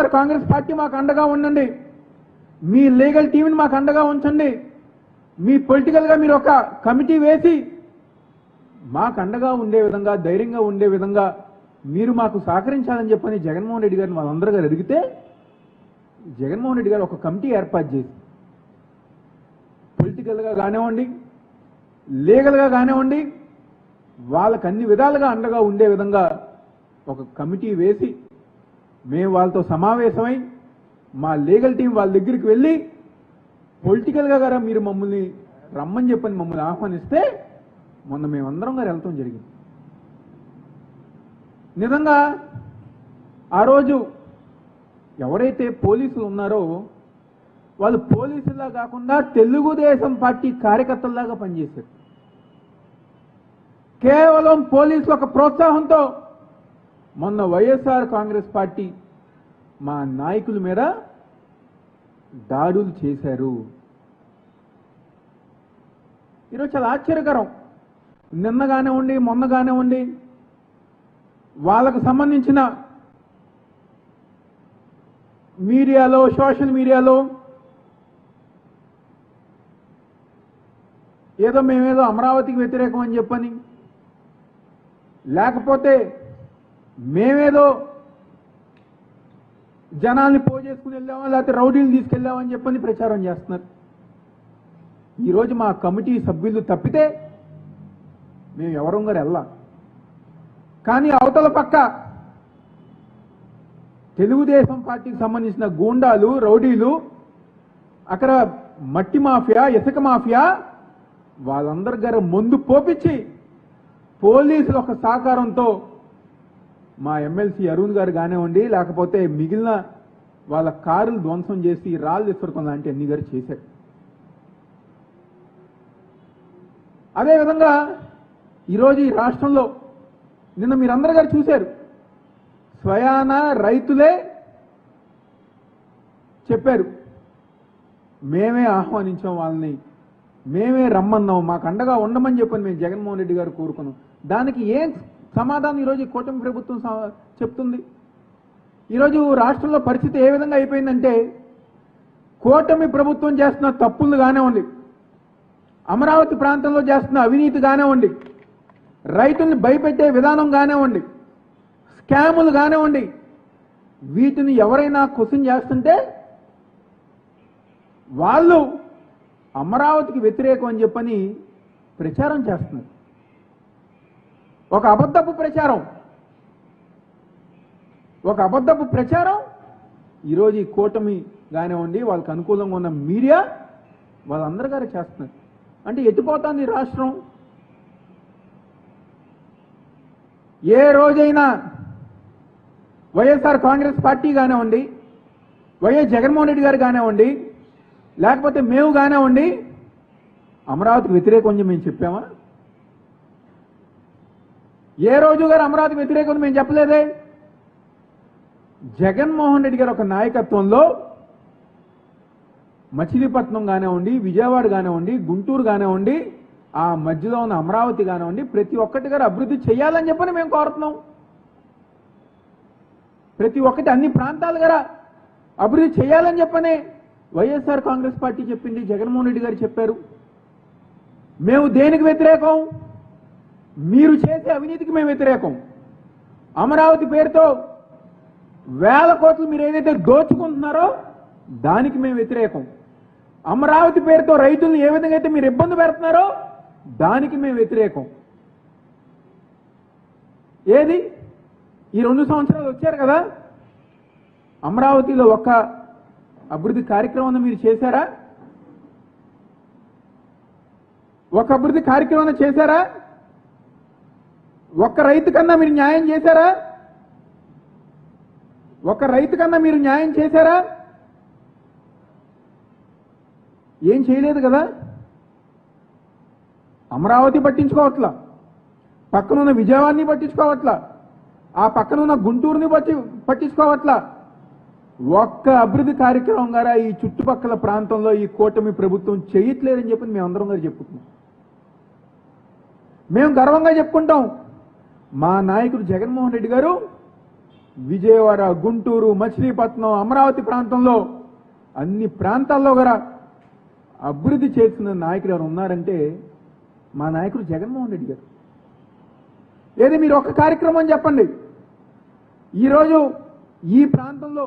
YSR Congress party మాకు అండగా ఉండండి, మీ లీగల్ టీంని మాకు అండగా ఉంచండి, మీ పొలిటికల్గా మీరు ఒక కమిటీ వేసి మాకు అండగా ఉండే విధంగా, ధైర్యంగా ఉండే విధంగా మీరు మాకు సహకరించాలని చెప్పని జగన్మోహన్ రెడ్డి గారిని వాళ్ళందరూ గారు అడిగితే జగన్మోహన్ రెడ్డి గారు ఒక కమిటీ ఏర్పాటు చేసి పొలిటికల్గా కానివ్వండి, లీగల్గా కానివ్వండి, వాళ్ళకు అన్ని విధాలుగా అండగా ఉండే విధంగా ఒక కమిటీ వేసి మేము వాళ్ళతో సమావేశమై మా లీగల్ టీం వాళ్ళ దగ్గరికి వెళ్ళి పొలిటికల్గా గారా మీరు మమ్మల్ని రమ్మని చెప్పని మమ్మల్ని ఆహ్వానిస్తే మొన్న మేమందరం గారు వెళ్తాం జరిగింది. నిజంగా ఆ రోజు ఎవరైతే పోలీసులు ఉన్నారో వాళ్ళు పోలీసులా కాకుండా తెలుగుదేశం పార్టీ కార్యకర్తల్లాగా పనిచేశారు. కేవలం పోలీసుల ఒక ప్రోత్సాహంతో మొన్న వైఎస్ఆర్ కాంగ్రెస్ పార్టీ మా నాయకుల మీద దాడులు చేశారు. ఈరోజు చాలా ఆశ్చర్యకరం. నిన్నగానే ఉండి మొన్నగానే ఉండి వాళ్ళకు సంబంధించిన మీడియాలో, సోషల్ మీడియాలో ఏదో మేమేదో అమరావతికి వ్యతిరేకం అని చెప్పని, లేకపోతే మేమేదో జనాల్ని పోజేసుకుని వెళ్ళామా, లేకపోతే రౌడీలు తీసుకెళ్ళామని చెప్పని ప్రచారం చేస్తున్నారు. ఈరోజు మా కమిటీ సభ్యులు తప్పితే మేము ఎవరం గారు వెళ్ళాం. కానీ అవతల పక్క తెలుగుదేశం పార్టీకి సంబంధించిన గూండాలు, రౌడీలు, అక్కడ మట్టి మాఫియా, ఇసుక మాఫియా వాళ్ళందరి గారు ముందు పోపించి పోలీసుల ఒక సహకారంతో మా ఎమ్మెల్సీ అరుణ్ గారు కానివ్వండి, లేకపోతే మిగిలిన వాళ్ళ కారులు ధ్వంసం చేసి రాళ్ళు విసరటం లాంటి అన్ని గారు చేశారు. అదేవిధంగా ఈరోజు ఈ రాష్ట్రంలో నిన్న మీరందరూ గారు చూశారు, స్వయాన రైతులే చెప్పారు మేమే ఆహ్వానించాం వాళ్ళని, మేమే రమ్మన్నాం, మాకు అండగా ఉండమని చెప్పని మేము జగన్మోహన్ రెడ్డి గారు కోరుకున్నాం. దానికి ఏం సమాధానం ఈరోజు కూటమి ప్రభుత్వం చెప్తుంది? ఈరోజు రాష్ట్రంలో పరిస్థితి ఏ విధంగా అయిపోయిందంటే, కూటమి ప్రభుత్వం చేస్తున్న తప్పులు కానివ్వండి, అమరావతి ప్రాంతంలో చేస్తున్న అవినీతి కానివ్వండి, రైతుల్ని భయపెట్టే విధానం కానివ్వండి, స్కాములు కానివ్వండి, వీటిని ఎవరైనా క్వశ్చన్ చేస్తుంటే వాళ్ళు అమరావతికి వ్యతిరేకం అని చెప్పని ప్రచారం చేస్తున్నారు. ఒక అబద్ధపు ప్రచారం ఈరోజు ఈ కూటమి కానివ్వండి, వాళ్ళకి అనుకూలంగా ఉన్న మీడియా వాళ్ళందరూ గారు చేస్తున్నారు. అంటే ఎత్తిపోతుంది రాష్ట్రం. ఏ రోజైనా వైఎస్ఆర్ కాంగ్రెస్ పార్టీ కానివ్వండి, వైఎస్ జగన్మోహన్ రెడ్డి గారు కానివ్వండి, లేకపోతే మేము కానివ్వండి అమరావతికి వ్యతిరేకం అని మేము చెప్పామా? ఏ రోజు గారు అమరావతికి వ్యతిరేకం మేము చెప్పలేదే. జగన్మోహన్ రెడ్డి గారు ఒక నాయకత్వంలో మచిలీపట్నం కానివ్వండి, విజయవాడ కానివ్వండి, గుంటూరు కానివ్వండి, ఆ మధ్యలో ఉన్న అమరావతి కానివ్వండి, ప్రతి ఒక్కటి గారు అభివృద్ధి చేయాలని చెప్పని మేము కోరుతున్నాం. ప్రతి ఒక్కటి అన్ని ప్రాంతాలు గారు అభివృద్ధి చేయాలని చెప్పని వైఎస్ఆర్ కాంగ్రెస్ పార్టీ చెప్పింది, జగన్మోహన్ రెడ్డి గారు చెప్పారు. మేము దేనికి వ్యతిరేకం? మీరు చేసే అవినీతికి మేము వ్యతిరేకం. అమరావతి పేరుతో వేల కోట్లు మీరు ఏదైతే దోచుకుంటున్నారో దానికి మేము వ్యతిరేకం. అమరావతి పేరుతో రైతులను ఏ విధంగా అయితే మీరు ఇబ్బంది పెడుతున్నారో దానికి మేము వ్యతిరేకం. ఏది ఈ 2 సంవత్సరాలు వచ్చారు కదా, అమరావతిలో ఒక్క అభివృద్ధి కార్యక్రమాన్ని మీరు చేశారా? ఒక అభివృద్ధి కార్యక్రమాన్ని చేశారా? ఒక్క రైతు కన్నా మీరు న్యాయం చేశారా? ఒక రైతు కన్నా మీరు న్యాయం చేశారా? ఏం చేయలేదు కదా. అమరావతి పట్టించుకోవట్లా, పక్కనున్న విజయవాడని పట్టించుకోవట్లా, ఆ పక్కనున్న గుంటూరుని పట్టించుకోవట్లా. ఒక్క అభివృద్ధి కార్యక్రమం గారా ఈ చుట్టుపక్కల ప్రాంతంలో ఈ కూటమి ప్రభుత్వం చేయట్లేదని చెప్పి మేమందరం గారు చెప్పుకుంటున్నాం. మేము గర్వంగా చెప్పుకుంటాం, మా నాయకుడు జగన్మోహన్ రెడ్డి గారు విజయవాడ, గుంటూరు, మచిలీపట్నం, అమరావతి ప్రాంతంలో అన్ని ప్రాంతాల్లో కూడా అభివృద్ధి చేసిన నాయకులు ఎవరు ఉన్నారంటే మా నాయకుడు జగన్మోహన్ రెడ్డి గారు. ఏది మీరు ఒక కార్యక్రమం చెప్పండి. ఈరోజు ఈ ప్రాంతంలో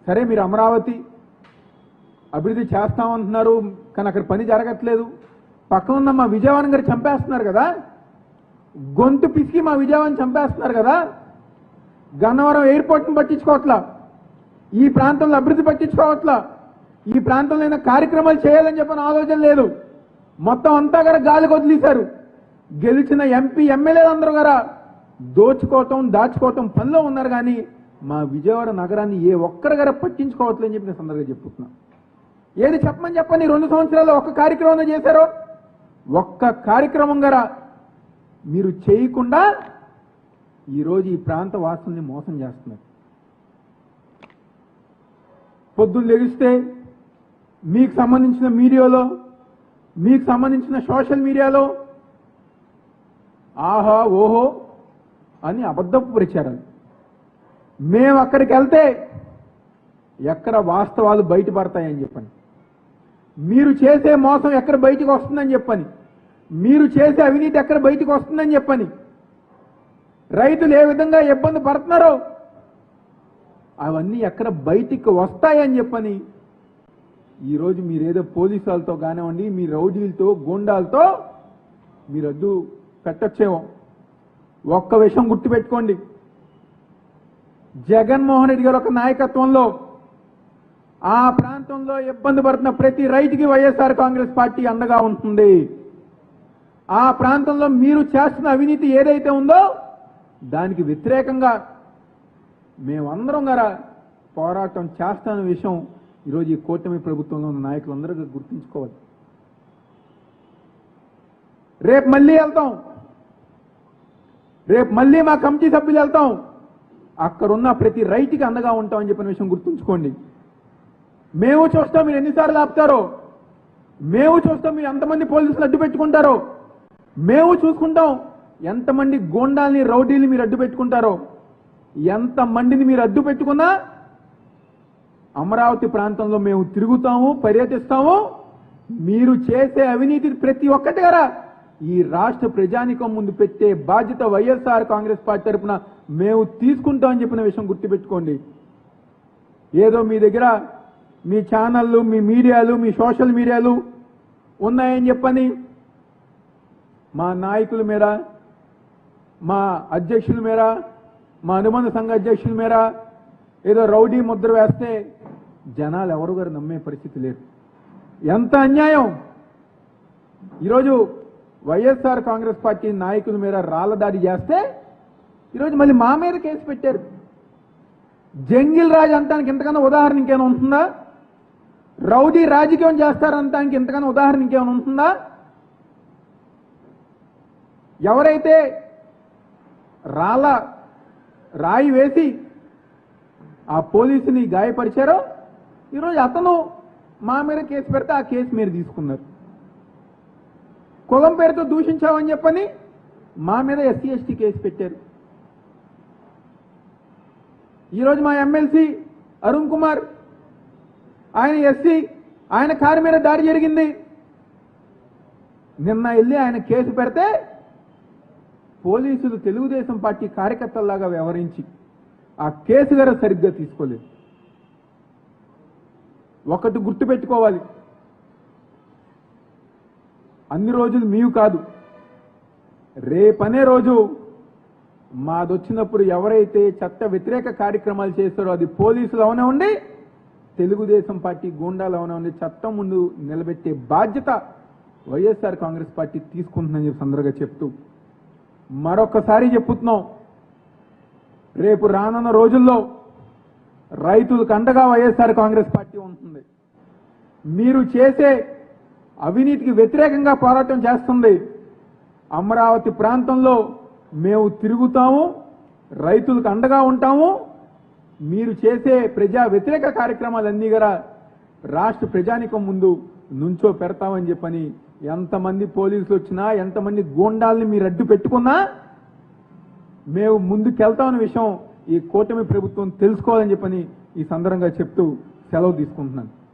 సరే మీరు అమరావతి అభివృద్ధి చేస్తామంటున్నారు, కానీ అక్కడ పని జరగట్లేదు. పక్కన ఉన్న మా విజయవాడ గారు చంపేస్తున్నారు కదా, గొంతు పిసికి మా విజయవాడని చంపేస్తున్నారు కదా. గన్నవరం ఎయిర్పోర్ట్ని పట్టించుకోవట్లా, ఈ ప్రాంతంలో అభివృద్ధి పట్టించుకోవట్లా, ఈ ప్రాంతంలో కార్యక్రమాలు చేయాలని చెప్పిన ఆలోచన లేదు. మొత్తం అంతా గారు గాలికి వదిలేశారు. గెలిచిన ఎంపీ ఎమ్మెల్యేలు అందరూ గారా దోచుకోవటం, దాచుకోవటం పనిలో ఉన్నారు. కానీ మా విజయవాడ నగరాన్ని ఏ ఒక్కరు గారా పట్టించుకోవట్లేదని చెప్పి నేను సందర్భంగా చెప్పుతున్నా. ఏది చెప్పమని చెప్పని 2 సంవత్సరాల్లో ఒక్క కార్యక్రమం చేశారో, ఒక్క కార్యక్రమం గారా మీరు చేయకుండా ఈరోజు ఈ ప్రాంత వాసుల్ని మోసం చేస్తున్నారు. పొద్దున్న లెగిస్తే మీకు సంబంధించిన మీడియాలో, మీకు సంబంధించిన సోషల్ మీడియాలో ఆహా ఓహో అని అబద్ధపు ప్రచారాలు. మేము అక్కడికి వెళ్తే ఎక్కడ వాస్తవాలు బయటపడతాయని చెప్పని, మీరు చేసే మోసం ఎక్కడ బయటకు వస్తుందని చెప్పని, మీరు చేసే అవినీతి ఎక్కడ బయటకు వస్తుందని చెప్పని, రైతులు ఏ విధంగా ఇబ్బంది పడుతున్నారో అవన్నీ ఎక్కడ బయటికి వస్తాయని చెప్పని ఈరోజు మీరేదో పోలీసు వాళ్ళతో కానివ్వండి, మీ రౌడీలతో, గూండాలతో మీరు అడ్డు పెట్టచ్చేమో. ఒక్క విషయం గుర్తుపెట్టుకోండి, జగన్మోహన్ రెడ్డి గారు ఒక నాయకత్వంలో ఆ ప్రాంతంలో ఇబ్బంది పడుతున్న ప్రతి రైతుకి వైఎస్ఆర్ కాంగ్రెస్ పార్టీ అండగా ఉంటుంది. ఆ ప్రాంతంలో మీరు చేస్తున్న అవినీతి ఏదైతే ఉందో దానికి వ్యతిరేకంగా మేమందరం గారా పోరాటం చేస్తాన విషయం ఈరోజు ఈ కూటమి ప్రభుత్వంలో ఉన్న నాయకులందరూ గుర్తుంచుకోవాలి. రేపు మళ్ళీ వెళ్తాం, రేపు మళ్ళీ మా కమిటీ సభ్యులు వెళ్తాం, అక్కడున్న ప్రతి రైతుకి అండగా ఉంటామని చెప్పిన విషయం గుర్తుంచుకోండి. మేము చూస్తాం మీరు ఎన్నిసార్లు ఆపుతారో, మేము చూస్తాం మీరు ఎంతమంది పోలీసులు అడ్డు పెట్టుకుంటారో, మేము చూసుకుంటాం ఎంతమంది గోండాల్ని, రౌడీల్ని మీరు అడ్డు పెట్టుకుంటారో. ఎంతమందిని మీరు అడ్డు పెట్టుకున్నా అమరావతి ప్రాంతంలో మేము తిరుగుతాము, పర్యటిస్తాము. మీరు చేసే అవినీతి ప్రతి ఒక్కటి గారా ఈ రాష్ట్ర ప్రజానికం ముందు పెట్టే బాధ్యత వైఎస్ఆర్ కాంగ్రెస్ పార్టీ తరఫున మేము తీసుకుంటామని చెప్పిన విషయం గుర్తుపెట్టుకోండి. ఏదో మీ దగ్గర మీ ఛానళ్ళు, మీ మీడియాలు, మీ సోషల్ మీడియాలు ఉన్నాయని చెప్పని మా నాయకుల మీద, మా అధ్యక్షుల మీద, మా అనుబంధ సంఘ అధ్యక్షుల మీద ఏదో రౌడీ ముద్ర వేస్తే జనాలు ఎవరు గారు నమ్మే పరిస్థితి లేదు. ఎంత అన్యాయం! ఈరోజు వైఎస్ఆర్ కాంగ్రెస్ పార్టీ నాయకుల మీద రాళ్ల దాడి చేస్తే ఈరోజు మళ్ళీ మా మీద కేసు పెట్టారు. జంగిల్ రాజ్ అంటానికి ఇంతకన్నా ఉదాహరణ ఇంకేమైనా ఉంటుందా? రౌడీ రాజకీయం చేస్తారంటానికి ఇంతకన్నా ఉదాహరణ ఇంకేమైనా ఉంటుందా? ఎవరైతే రాయి వేసి ఆ పోలీసుని గాయపరిచారో ఈరోజు అతను మా మీద కేసు పెడితే ఆ కేసు మీరు తీసుకున్నారు. కులం పేరుతో దూషించామని చెప్పని మా మీద ఎస్సీ ఎస్టీ కేసు పెట్టారు. ఈరోజు మా ఎమ్మెల్సీ అరుణ్ కుమార్, ఆయన ఎస్సీ, ఆయన కారు మీద దాడి జరిగింది. నిన్న వెళ్ళి ఆయన కేసు పెడితే పోలీసులు తెలుగుదేశం పార్టీ కార్యకర్తల్లాగా వ్యవహరించి ఆ కేసు గారు సరిగ్గా తీసుకోలేదు. ఒకటి గుర్తుపెట్టుకోవాలి, అన్ని రోజులు మీవు కాదు, రేపనే రోజు మాదొచ్చినప్పుడు ఎవరైతే చట్ట వ్యతిరేక కార్యక్రమాలు చేస్తారో అది పోలీసులు అవనివ్వండి, తెలుగుదేశం పార్టీ గూండాలు అవనివ్వండి, చట్టం ముందు నిలబెట్టే బాధ్యత వైఎస్ఆర్ కాంగ్రెస్ పార్టీ తీసుకుంటుందని చెప్పి సందర్భంగా చెప్తూ మరొకసారి చెప్పుతున్నాం, రేపు రానున్న రోజుల్లో రైతులకు అండగా వైఎస్ఆర్ కాంగ్రెస్ పార్టీ ఉంటుంది. మీరు చేసే అవినీతికి వ్యతిరేకంగా పోరాటం చేస్తుంది. అమరావతి ప్రాంతంలో మేము తిరుగుతాము, రైతులకు అండగా ఉంటాము. మీరు చేసే ప్రజా వ్యతిరేక కార్యక్రమాలన్నీ కూడా రాష్ట్ర ప్రజానికం ముందు నుంచో పెడతామని చెప్పని ఎంతమంది పోలీసులు వచ్చినా, ఎంతమంది గూండాల్ని మీరు అడ్డు పెట్టుకున్నా మేము ముందుకెళ్తామన్న విషయం ఈ కూటమి ప్రభుత్వం తెలుసుకోవాలని చెప్పని ఈ సందర్భంగా చెప్తూ సెలవు తీసుకుంటున్నాను.